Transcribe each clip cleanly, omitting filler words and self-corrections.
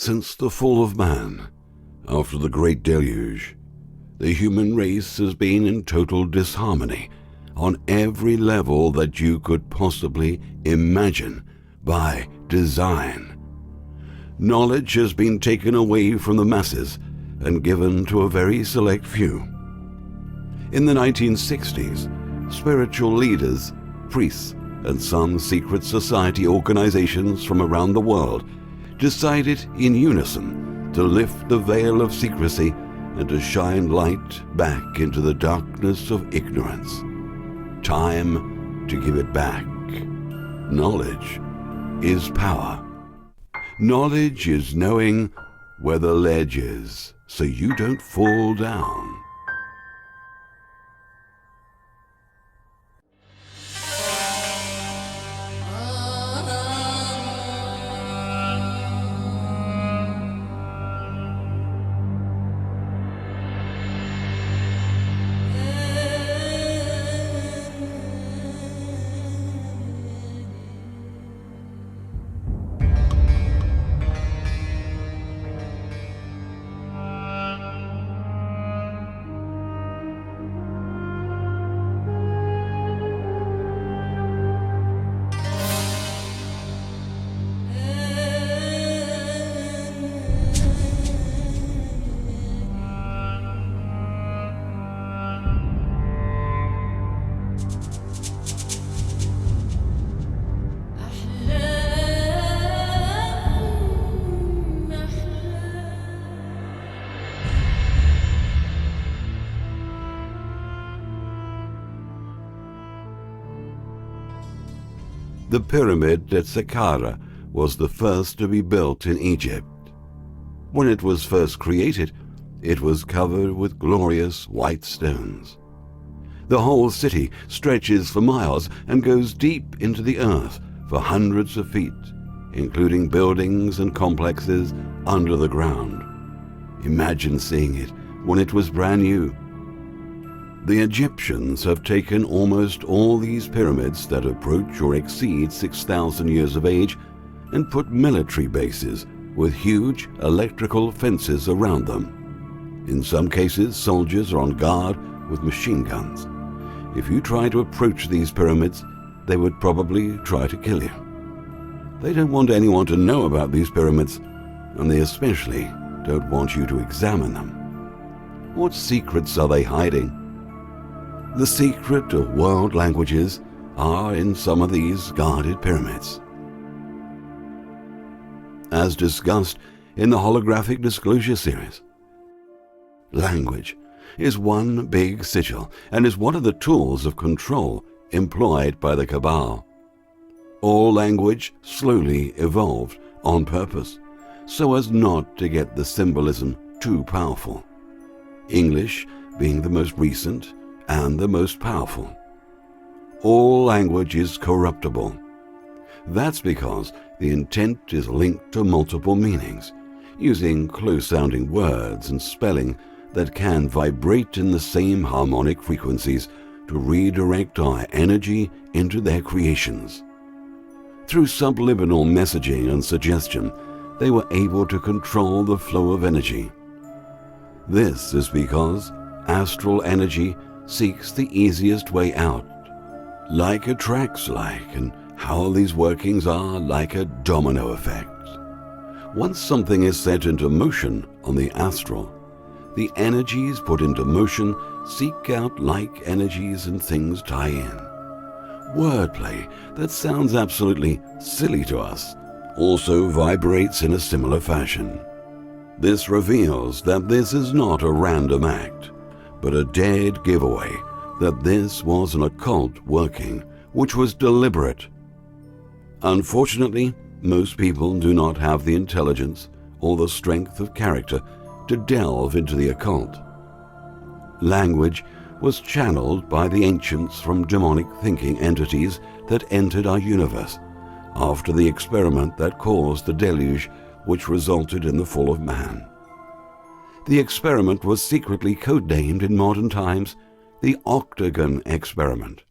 Since the fall of man, after the great deluge, the human race has been in total disharmony on every level that you could possibly imagine by design. Knowledge has been taken away from the masses and given to a very select few. In the 1960s, spiritual leaders, priests, and some secret society organizations from around the world decided in unison to lift the veil of secrecy and to shine light back into the darkness of ignorance. Time to give it back. Knowledge is power. Knowledge is knowing where the ledge is so you don't fall down. The pyramid at Saqqara was the first to be built in Egypt. When it was first created, it was covered with glorious white stones. The whole city stretches for miles and goes deep into the earth for hundreds of feet, including buildings and complexes under the ground. Imagine seeing it when it was brand new. The Egyptians have taken almost all these pyramids that approach or exceed 6,000 years of age and put military bases with huge electrical fences around them. In some cases, soldiers are on guard with machine guns. If you try to approach these pyramids, they would probably try to kill you. They don't want anyone to know about these pyramids, and they especially don't want you to examine them. What secrets are they hiding? The secret of world languages are in some of these guarded pyramids. As discussed in the Holographic Disclosure series, language is one big sigil and is one of the tools of control employed by the Cabal. All language slowly evolved on purpose so as not to get the symbolism too powerful. English being the most recent and the most powerful. All language is corruptible. That's because the intent is linked to multiple meanings, using close-sounding words and spelling that can vibrate in the same harmonic frequencies to redirect our energy into their creations. Through subliminal messaging and suggestion, they were able to control the flow of energy. This is because astral energy seeks the easiest way out. Like attracts like, and how these workings are like a domino effect. Once something is set into motion on the astral, the energies put into motion seek out like energies and things tie in. Wordplay that sounds absolutely silly to us also vibrates in a similar fashion. This reveals that this is not a random act, but a dead giveaway that this was an occult working, which was deliberate. Unfortunately, most people do not have the intelligence or the strength of character to delve into the occult. Language was channeled by the ancients from demonic thinking entities that entered our universe after the experiment that caused the deluge, which resulted in the fall of man. The experiment was secretly codenamed in modern times the Octagon Experiment.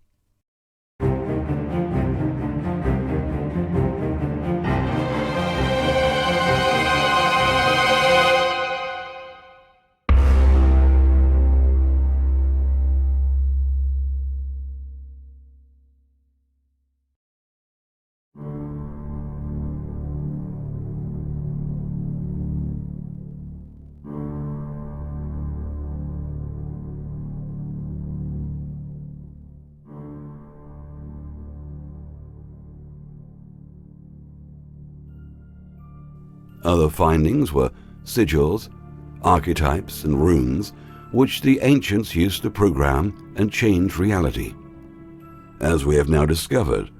Other findings were sigils, archetypes, and runes, which the ancients used to program and change reality. As we have now discovered,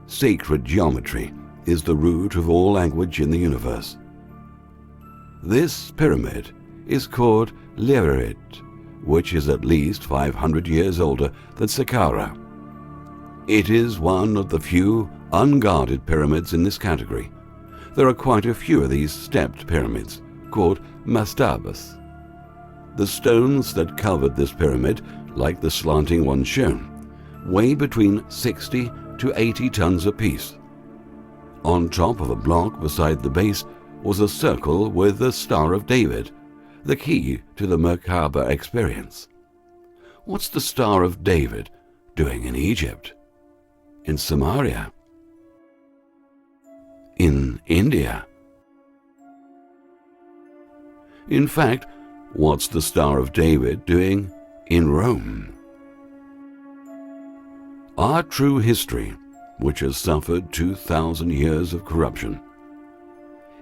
sacred geometry is the root of all language in the universe. This pyramid is called Leverit, which is at least 500 years older than Saqqara. It is one of the few unguarded pyramids in this category. There are quite a few of these stepped pyramids, called mastabas. The stones that covered this pyramid, like the slanting ones shown, weigh between 60 to 80 tons apiece. On top of a block beside the base was a circle with the Star of David, the key to the Merkaba experience. What's the Star of David doing in Egypt? In Samaria? In India? In fact, what's the Star of David doing in Rome? Our true history, which has suffered 2,000 years of corruption.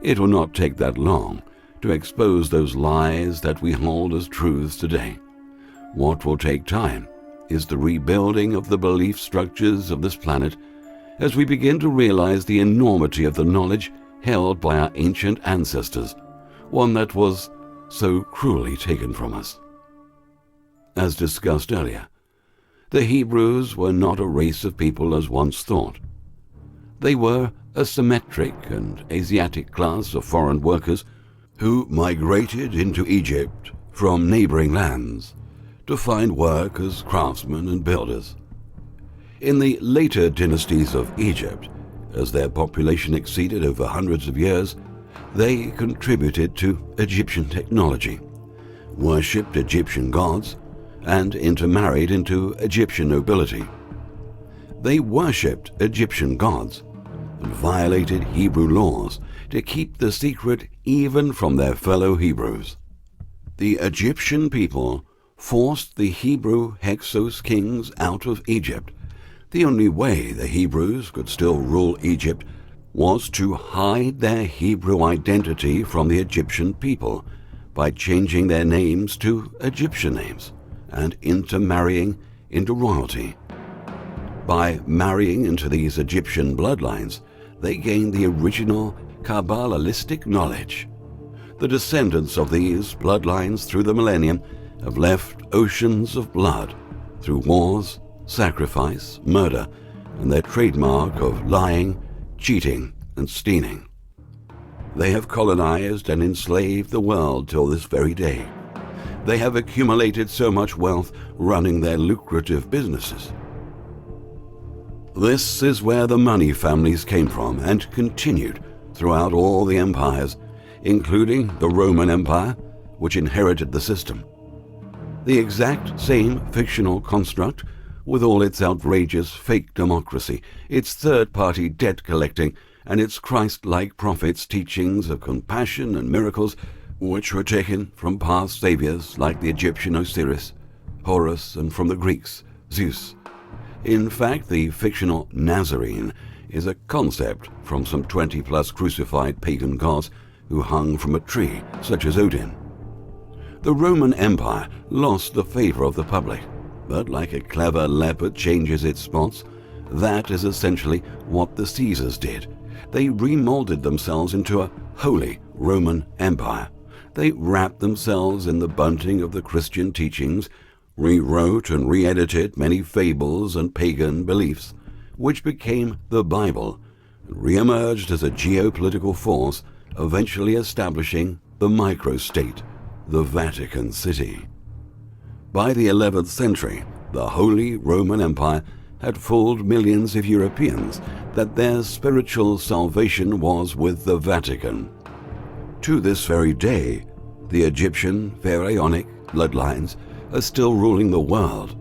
It will not take that long to expose those lies that we hold as truths today. What will take time is the rebuilding of the belief structures of this planet as we begin to realize the enormity of the knowledge held by our ancient ancestors, one that was so cruelly taken from us. As discussed earlier, the Hebrews were not a race of people as once thought. They were a Semitic and Asiatic class of foreign workers who migrated into Egypt from neighboring lands to find work as craftsmen and builders. In the later dynasties of Egypt, as their population exceeded over hundreds of years, they contributed to Egyptian technology, worshipped Egyptian gods, and intermarried into Egyptian nobility. They worshipped Egyptian gods and violated Hebrew laws to keep the secret even from their fellow Hebrews. The Egyptian people forced the Hebrew Hyksos kings out of Egypt. The only way the Hebrews could still rule Egypt was to hide their Hebrew identity from the Egyptian people by changing their names to Egyptian names and intermarrying into royalty. By marrying into these Egyptian bloodlines, they gained the original Kabbalistic knowledge. The descendants of these bloodlines through the millennium have left oceans of blood through wars, sacrifice, murder, and their trademark of lying, cheating, and stealing. They have colonized and enslaved the world till this very day. They have accumulated so much wealth running their lucrative businesses. This is where the money families came from and continued throughout all the empires, including the Roman Empire, which inherited the system. The exact same fictional construct, with all its outrageous fake democracy, its third-party debt collecting, and its Christ-like prophets' teachings of compassion and miracles, which were taken from past saviors like the Egyptian Osiris, Horus, and from the Greeks, Zeus. In fact, the fictional Nazarene is a concept from some 20-plus crucified pagan gods who hung from a tree, such as Odin. The Roman Empire lost the favor of the public, but like a clever leopard changes its spots, that is essentially what the Caesars did. They remolded themselves into a holy Roman Empire. They wrapped themselves in the bunting of the Christian teachings, rewrote and re-edited many fables and pagan beliefs, which became the Bible, and re-emerged as a geopolitical force, eventually establishing the microstate, the Vatican City. By the 11th century, the Holy Roman Empire had fooled millions of Europeans that their spiritual salvation was with the Vatican. To this very day, the Egyptian pharaonic bloodlines are still ruling the world.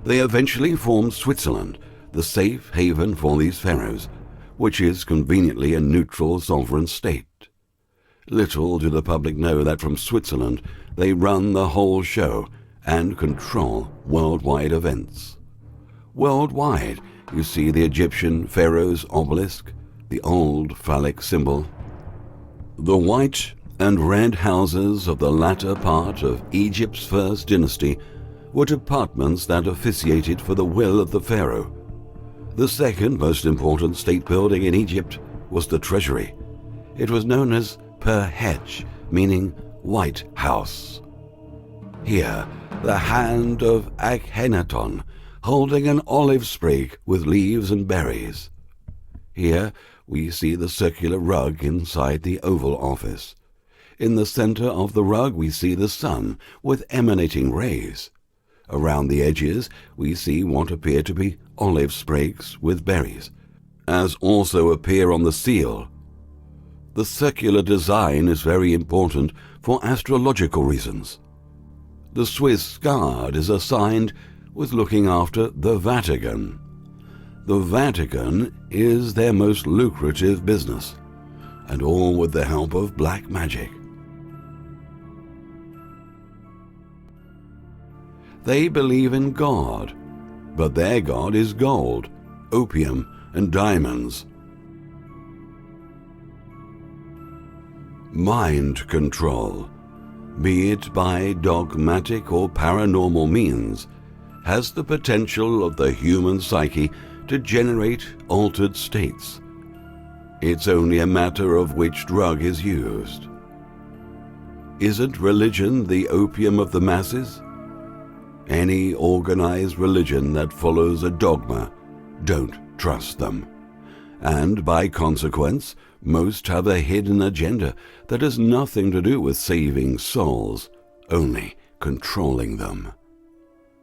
They eventually formed Switzerland, the safe haven for these pharaohs, which is conveniently a neutral sovereign state. Little do the public know that from Switzerland they run the whole show and control worldwide events. Worldwide, you see the Egyptian pharaoh's obelisk, the old phallic symbol. The white and red houses of the latter part of Egypt's first dynasty were departments that officiated for the will of the pharaoh. The second most important state building in Egypt was the treasury. It was known as Per-Hetch, meaning White House. Here, the hand of Akhenaton, holding an olive sprig with leaves and berries. Here, we see the circular rug inside the Oval Office. In the center of the rug, we see the sun with emanating rays. Around the edges, we see what appear to be olive sprigs with berries, as also appear on the seal. The circular design is very important for astrological reasons. The Swiss Guard is assigned with looking after the Vatican. The Vatican is their most lucrative business, and all with the help of black magic. They believe in God, but their god is gold, opium, and diamonds. Mind control, be it by dogmatic or paranormal means, has the potential of the human psyche to generate altered states. It's only a matter of which drug is used. Isn't religion the opium of the masses? Any organized religion that follows a dogma, don't trust them. And by consequence, most have a hidden agenda that has nothing to do with saving souls, only controlling them.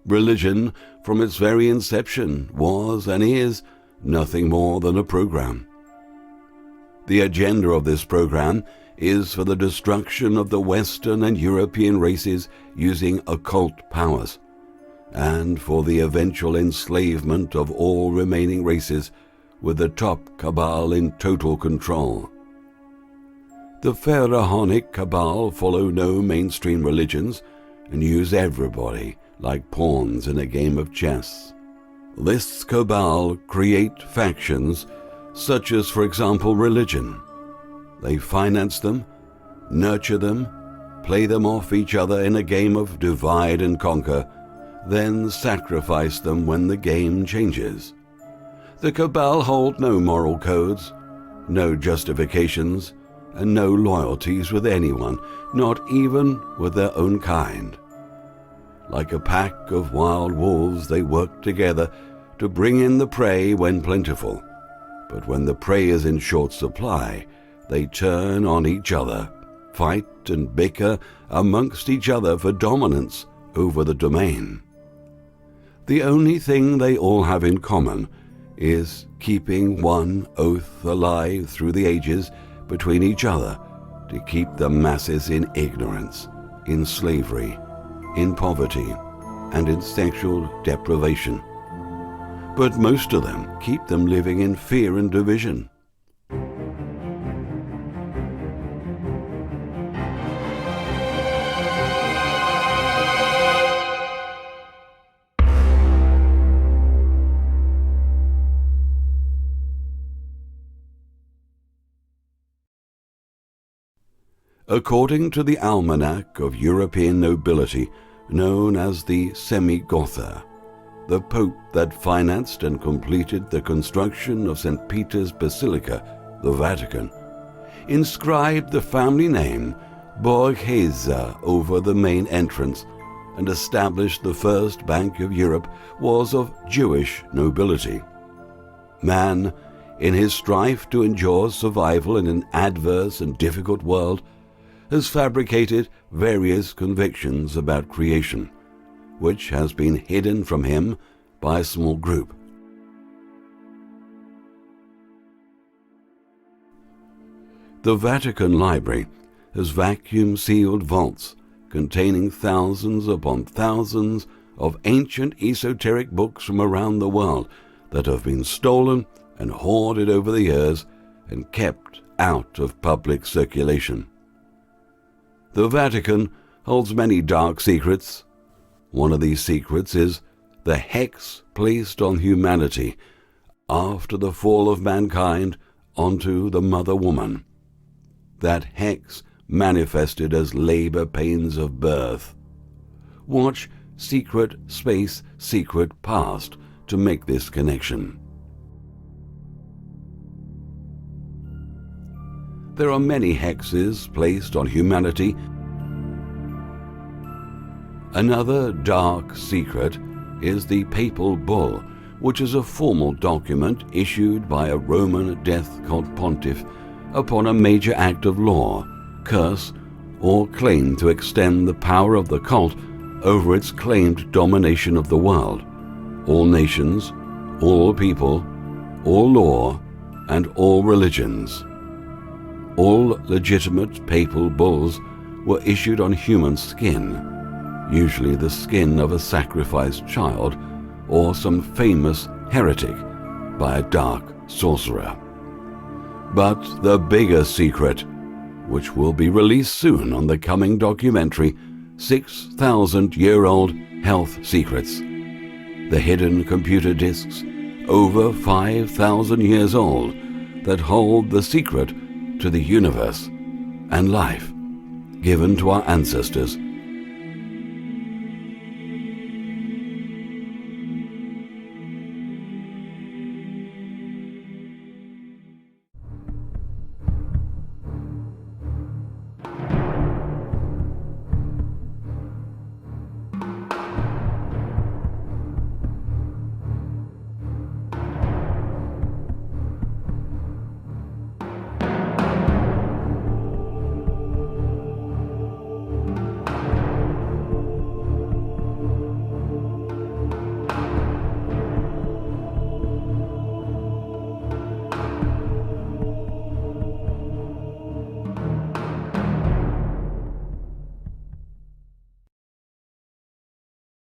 Religion, from its very inception, was and is nothing more than a program. The agenda of this program is for the destruction of the Western and European races using occult powers, and for the eventual enslavement of all remaining races, with the top cabal in total control. The pharaonic cabal follow no mainstream religions and use everybody like pawns in a game of chess. This cabal create factions such as, for example, religion. They finance them, nurture them, play them off each other in a game of divide and conquer, then sacrifice them when the game changes. The cabal hold no moral codes, no justifications, and no loyalties with anyone, not even with their own kind. Like a pack of wild wolves, they work together to bring in the prey when plentiful. But when the prey is in short supply, they turn on each other, fight and bicker amongst each other for dominance over the domain. The only thing they all have in common is keeping one oath alive through the ages between each other to keep the masses in ignorance, in slavery, in poverty, and in sexual deprivation. But most of them keep them living in fear and division. According to the almanac of European nobility, known as the Semi-Gotha, the Pope that financed and completed the construction of St. Peter's Basilica, the Vatican, inscribed the family name Borghese over the main entrance and established the first Bank of Europe was of Jewish nobility. Man, in his strife to ensure survival in an adverse and difficult world, has fabricated various convictions about creation, which has been hidden from him by a small group. The Vatican Library has vacuum-sealed vaults containing thousands upon thousands of ancient esoteric books from around the world that have been stolen and hoarded over the years and kept out of public circulation. The Vatican holds many dark secrets. One of these secrets is the hex placed on humanity after the fall of mankind onto the mother woman. That hex manifested as labor pains of birth. Watch Secret Space Secret Past to make this connection. There are many hexes placed on humanity. Another dark secret is the Papal Bull, which is a formal document issued by a Roman death cult pontiff upon a major act of law, curse, or claim to extend the power of the cult over its claimed domination of the world, all nations, all people, all law, and all religions. All legitimate papal bulls were issued on human skin, usually the skin of a sacrificed child or some famous heretic by a dark sorcerer. But the bigger secret, which will be released soon on the coming documentary 6,000-year-old Health Secrets, the hidden computer disks over 5,000 years old that hold the secret to the universe and life given to our ancestors